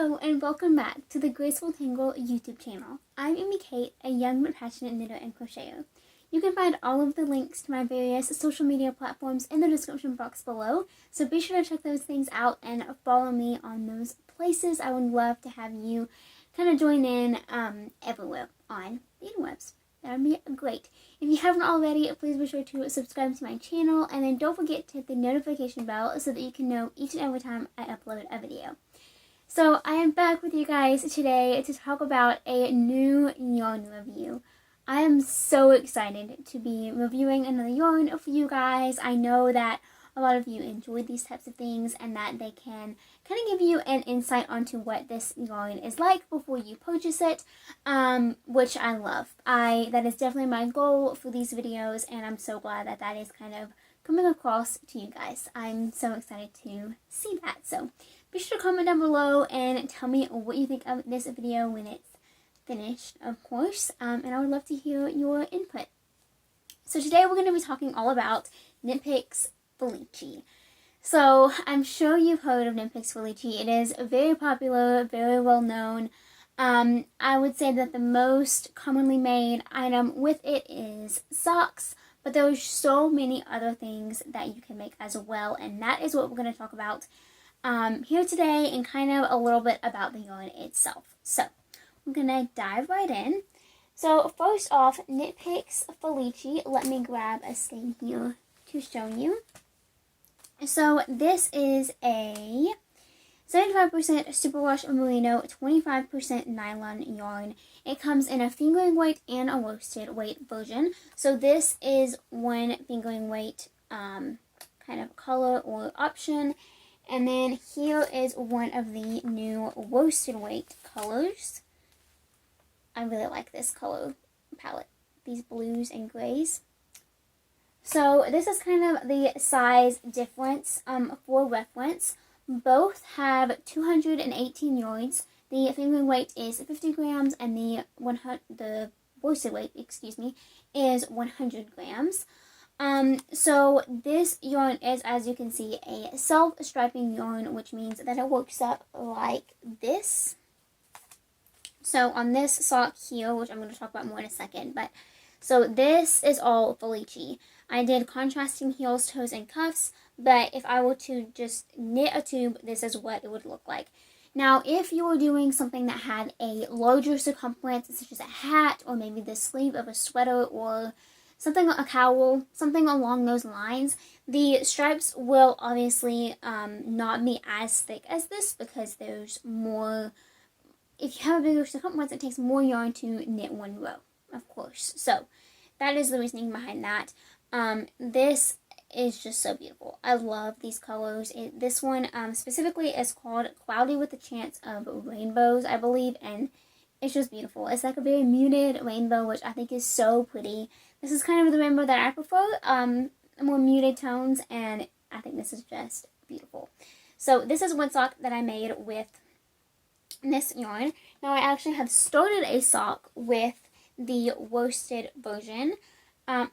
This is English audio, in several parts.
Hello and welcome back to the Graceful Tangle YouTube channel. I'm Amy Kate, a young but passionate knitter and crocheter. You can find all of the links to my various social media platforms in the description box below, so be sure to check those things out and follow me on those places. I would love to have you kind of join in everywhere on the interwebs. That would be great. If you haven't already, please be sure to subscribe to my channel, and then don't forget to hit the notification bell so that you can know each and every time I upload a video. So I am back with you guys today to talk about a new yarn review. I am so excited to be reviewing another yarn for you guys. I know that a lot of you enjoy these types of things and that they can kind of give you an insight onto what this yarn is like before you purchase it, which I love. That is definitely my goal for these videos, and I'm so glad that that is kind of coming across to you guys. I'm so excited to see that. So be sure to comment down below and tell me what you think of this video when it's finished, of course, and I would love to hear your input. So today we're going to be talking all about KnitPicks Felici. So I'm sure you've heard of KnitPicks Felici. It is very popular, very well known. I would say that the most commonly made item with it is socks, but there are so many other things that you can make as well, and that is what we're going to talk about here today, and kind of a little bit about the yarn itself. So I'm going to dive right in. So first off, KnitPicks Felici. Let me grab a skein here to show you. So this is a 75% superwash merino, 25% nylon yarn. It comes in a fingering weight and a worsted weight version. So this is one fingering weight kind of color or option. And then here is one of the new worsted weight colors. I really like this color palette, these blues and grays. So this is kind of the size difference for reference. Both have 218 yards. The fingering weight is 50 grams and the worsted weight, is 100 grams. So this yarn is, as you can see, a self-striping yarn, which means that it works up like this. So on this sock here, which I'm going to talk about more in a second, but so this is all Felici. I did contrasting heels, toes, and cuffs, but if I were to just knit a tube, this is what it would look like. Now, if you were doing something that had a larger circumference, such as a hat, or maybe the sleeve of a sweater, or something, a cowl, something along those lines, the stripes will obviously not be as thick as this, because there's more. If you have a bigger circumference, it takes more yarn to knit one row, of course. So that is the reasoning behind that. This is just so beautiful. I love these colors. This one specifically is called Cloudy with a Chance of Rainbows, I believe, and it's just beautiful. It's like a very muted rainbow, which I think is so pretty. This is kind of the rainbow that I prefer, more muted tones, and I think this is just beautiful. So this is one sock that I made with this yarn. Now I actually have started a sock with the worsted version.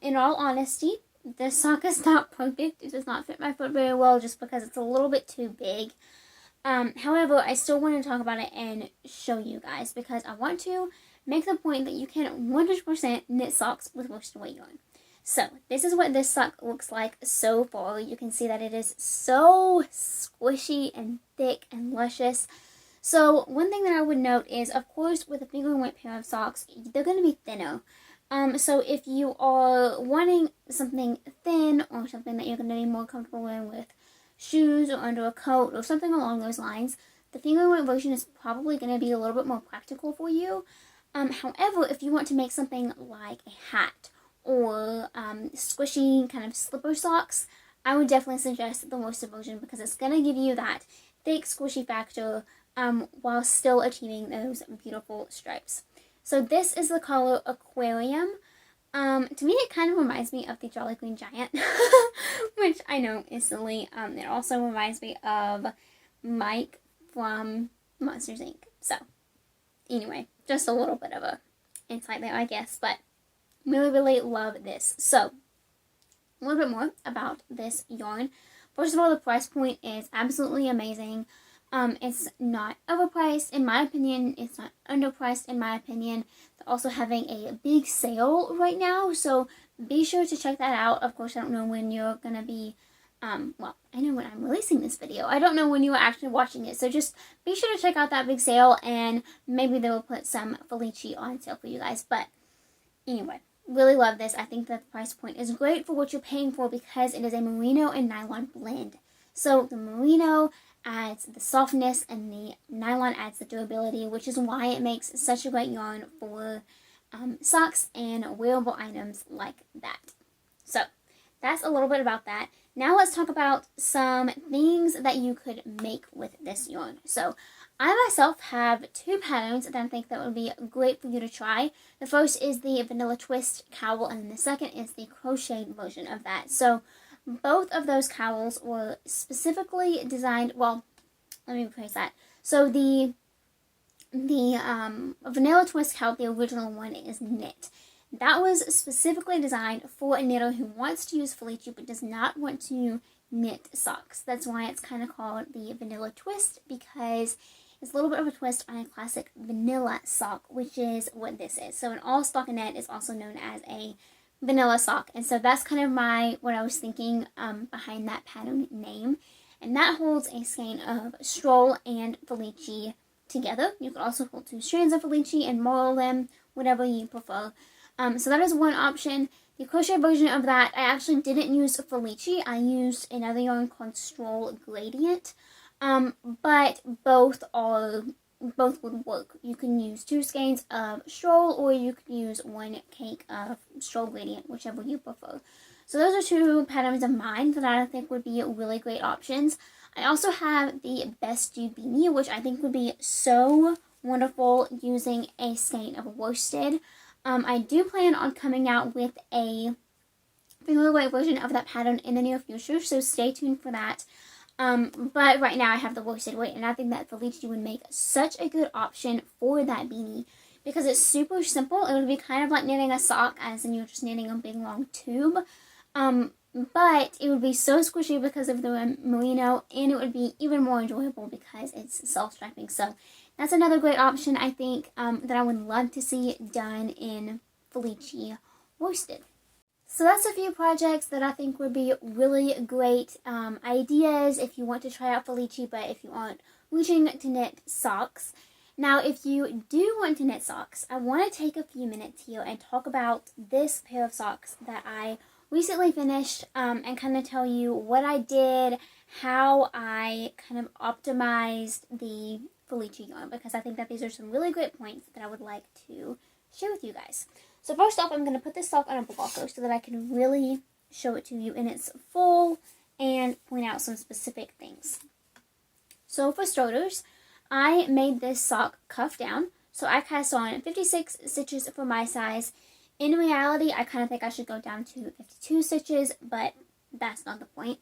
In all honesty, this sock is not perfect. It does not fit my foot very well just because it's a little bit too big. However, I still want to talk about it and show you guys, because I want to make the point that you can 100% knit socks with worsted weight yarn. So this is what this sock looks like so far. You can see that it is so squishy and thick and luscious. So one thing that I would note is, of course, with a fingering weight pair of socks, they're going to be thinner. So if you are wanting something thin, or something that you're going to be more comfortable in with shoes or under a coat or something along those lines, the fingering weight version is probably going to be a little bit more practical for you. However, if you want to make something like a hat or squishy kind of slipper socks, I would definitely suggest the worsted version, because it's going to give you that thick, squishy factor while still achieving those beautiful stripes. So this is the color Aquarium. To me, it kind of reminds me of the Jolly Green Giant, which I know is silly. It also reminds me of Mike from Monsters, Inc. So anyway, just a little bit of a insight there, I guess, but really, really love this. So a little bit more about this yarn. First of all, the price point is absolutely amazing. It's not overpriced in my opinion. It's not underpriced in my opinion. They're also having a big sale right now, so be sure to check that out. Of course, I don't know when you're going to be, well, I know when I'm releasing this video. I don't know when you are actually watching it, so just be sure to check out that big sale, and maybe they will put some Felici on sale for you guys. But anyway, really love this. I think that the price point is great for what you're paying for because it is a merino and nylon blend. So the merino adds the softness and the nylon adds the durability, which is why it makes such a great yarn for socks and wearable items like that. So that's a little bit about that. Now let's talk about some things that you could make with this yarn. So I myself have two patterns that I think that would be great for you to try. The first is the vanilla twist cowl, and the second is the crocheted version of that. So both of those cowls were specifically designed, well, let me rephrase that. So the vanilla twist cowl, the original one, is knit. That was specifically designed for a knitter who wants to use Felici but does not want to knit socks. That's why it's kind of called the vanilla twist, because it's a little bit of a twist on a classic vanilla sock, which is what this is. So an all stockinette is also known as a vanilla sock, and so that's kind of what I was thinking behind that pattern name. And that holds a skein of stroll and Felici together. You could also hold two strands of Felici and marl them, whatever you prefer. So that is one option. The crochet version of that, I actually didn't use Felici. I used another yarn called Stroll Gradient. But both would work. You can use two skeins of Stroll, or you could use one cake of Stroll Gradient, whichever you prefer. So those are two patterns of mine that I think would be really great options. I also have the Best You Beanie, which I think would be so wonderful using a skein of worsted. I do plan on coming out with a finger weight version of that pattern in the near future, so stay tuned for that. But right now I have the worsted weight, and I think that Felici would make such a good option for that beanie because it's super simple. It would be kind of like knitting a sock, as in you're just knitting a big long tube. But it would be so squishy because of the merino, and it would be even more enjoyable because it's self-striping. So that's another great option, I think, that I would love to see done in Felici worsted. So that's a few projects that I think would be really great ideas if you want to try out Felici, but if you aren't reaching to knit socks. Now, if you do want to knit socks, I want to take a few minutes here and talk about this pair of socks that I recently finished and kind of tell you what I did, how I kind of optimized the Felici yarn, because I think that these are some really great points that I would like to share with you guys. So first off, I'm going to put this sock on a blocker so that I can really show it to you in its full and point out some specific things. So for starters, I made this sock cuff down. So I cast on 56 stitches for my size. In reality, I kind of think I should go down to 52 stitches, but that's not the point.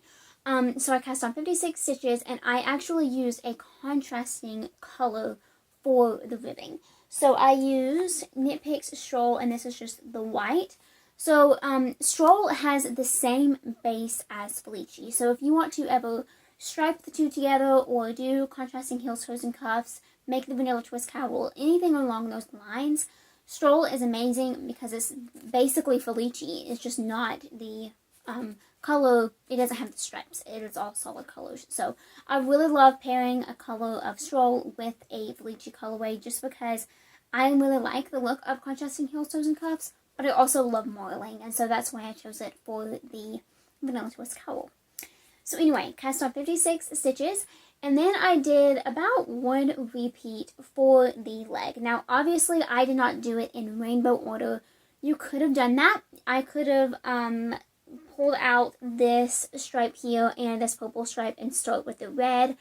So I cast on 56 stitches, and I actually used a contrasting color for the ribbing. So I used KnitPicks Stroll, and this is just the white. So Stroll has the same base as Felici. So if you want to ever stripe the two together or do contrasting heels, toes, and cuffs, make the vanilla twist cowl, anything along those lines, Stroll is amazing because it's basically Felici. It's just not the color. It doesn't have the stripes. It is all solid colors. So I really love pairing a color of Stroll with a Felici colorway just because I really like the look of contrasting heels, toes, and cuffs, but I also love marling, and so that's why I chose it for the vanilla twist cowl. So anyway, cast on 56 stitches, and then I did about one repeat for the leg. Now, obviously, I did not do it in rainbow order. You could have done that. I could have pulled out this stripe here and this purple stripe and start with the red.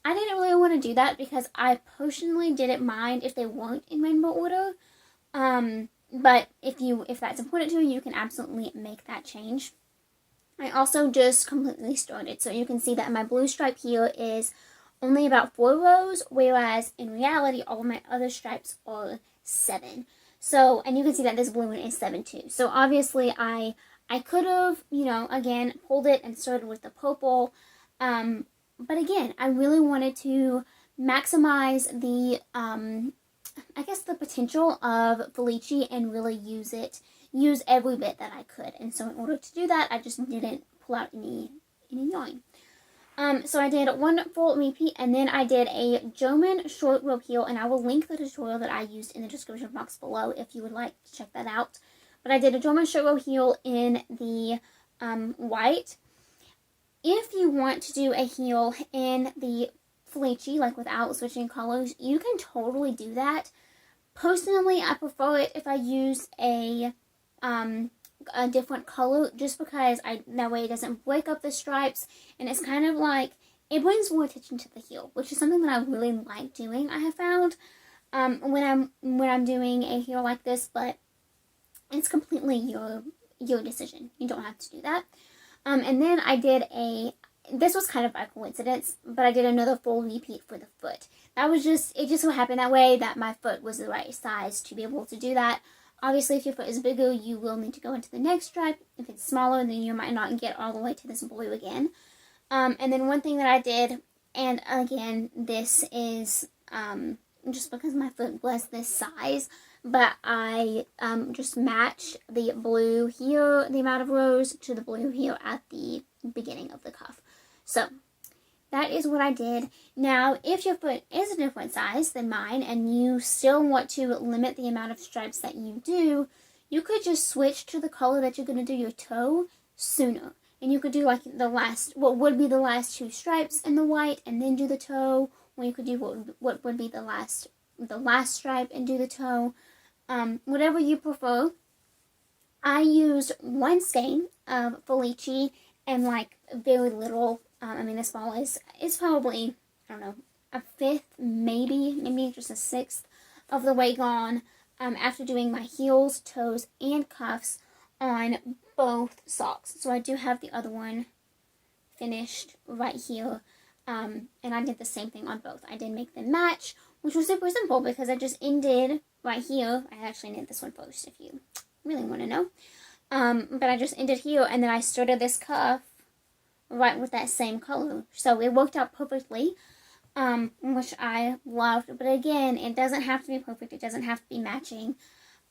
I didn't really want to do that because I personally didn't mind if they weren't in rainbow order. But if that's important to you, you can absolutely make that change. I also just completely started. So you can see that my blue stripe here is only about 4 rows, whereas in reality, all of my other stripes are 7. So, and you can see that this blue one is 7 too. So obviously I could have, again, pulled it and started with the purple. But again, I really wanted to maximize the, I guess the potential of Felici and really use every bit that I could. And so in order to do that, I just didn't pull out any yarn. So I did one full repeat, and then I did a German short row heel, and I will link the tutorial that I used in the description box below if you would like to check that out. But I did a German short row heel in the white. If you want to do a heel in the Felici, like without switching colors, you can totally do that. Personally, I prefer it if I use a different color, just because that way it doesn't break up the stripes, and it's kind of like, it brings more attention to the heel, which is something that I really like doing, I have found, when I'm doing a heel like this. But it's completely your decision. You don't have to do that. And then I did this was kind of by coincidence, but I did another full repeat for the foot. It just so happened that way that my foot was the right size to be able to do that. Obviously, if your foot is bigger, you will need to go into the next stripe. If it's smaller, then you might not get all the way to this blue again. And then one thing that I did, and again, this is just because my foot was this size, but I just matched the blue here, the amount of rows, to the blue here at the beginning of the cuff. So that is what I did. Now, if your foot is a different size than mine and you still want to limit the amount of stripes that you do, you could just switch to the color that you're going to do your toe sooner. And you could do like what would be the last two stripes in the white and then do the toe, or you could do what would be the last stripe and do the toe. Whatever you prefer. I used one skein of Felici and like very little. I mean, this ball is probably, I don't know, a fifth, maybe just a sixth of the way gone, after doing my heels, toes, and cuffs on both socks. So I do have the other one finished right here, and I did the same thing on both. I did make them match, which was super simple because I just ended right here. I actually knit this one first if you really want to know. But I just ended here, and then I started this cuff right with that same color. So it worked out perfectly, which I loved. But again, it doesn't have to be perfect. It doesn't have to be matching.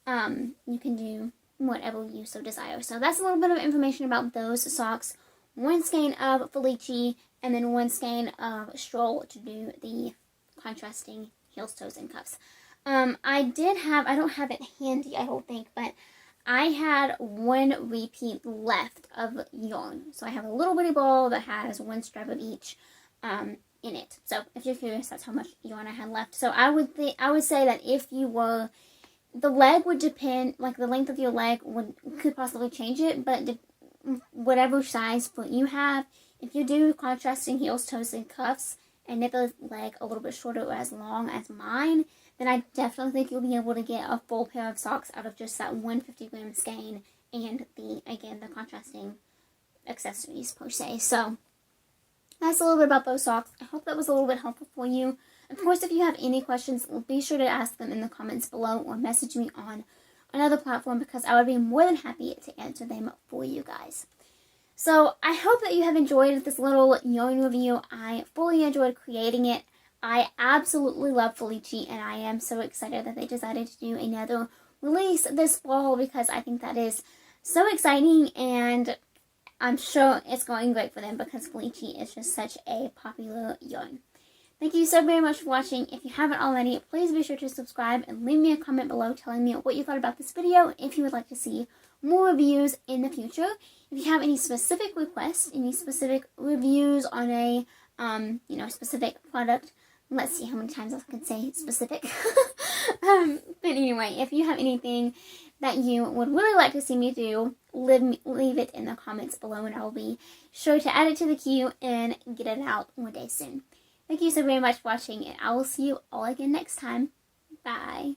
You can do whatever you so desire. So that's a little bit of information about those socks. One skein of Felici, and then one skein of Stroll to do the contrasting heels, toes, and cuffs. I don't have it handy, I don't think, but I had one repeat left of yarn. So I have a little bitty ball that has one stripe of each in it. So if you're curious, that's how much yarn I had left. So I would say that if you were, the leg would depend, like the length of your leg could possibly change it, but whatever size foot you have, if you do contrasting heels, toes, and cuffs, and knit the leg a little bit shorter or as long as mine, then I definitely think you'll be able to get a full pair of socks out of just that 150-gram skein and the contrasting accessories per se. So that's a little bit about those socks. I hope that was a little bit helpful for you. Of course, if you have any questions, be sure to ask them in the comments below or message me on another platform, because I would be more than happy to answer them for you guys. So I hope that you have enjoyed this little yarn review. I fully enjoyed creating it. I absolutely love Felici, and I am so excited that they decided to do another release this fall, because I think that is so exciting, and I'm sure it's going great for them because Felici is just such a popular yarn. Thank you so very much for watching. If you haven't already, please be sure to subscribe and leave me a comment below telling me what you thought about this video, if you would like to see more reviews in the future. If you have any specific requests, any specific reviews on a specific product, let's see how many times I can say specific. But anyway, if you have anything that you would really like to see me do, leave it in the comments below, and I will be sure to add it to the queue and get it out one day soon. Thank you so very much for watching, and I will see you all again next time. Bye.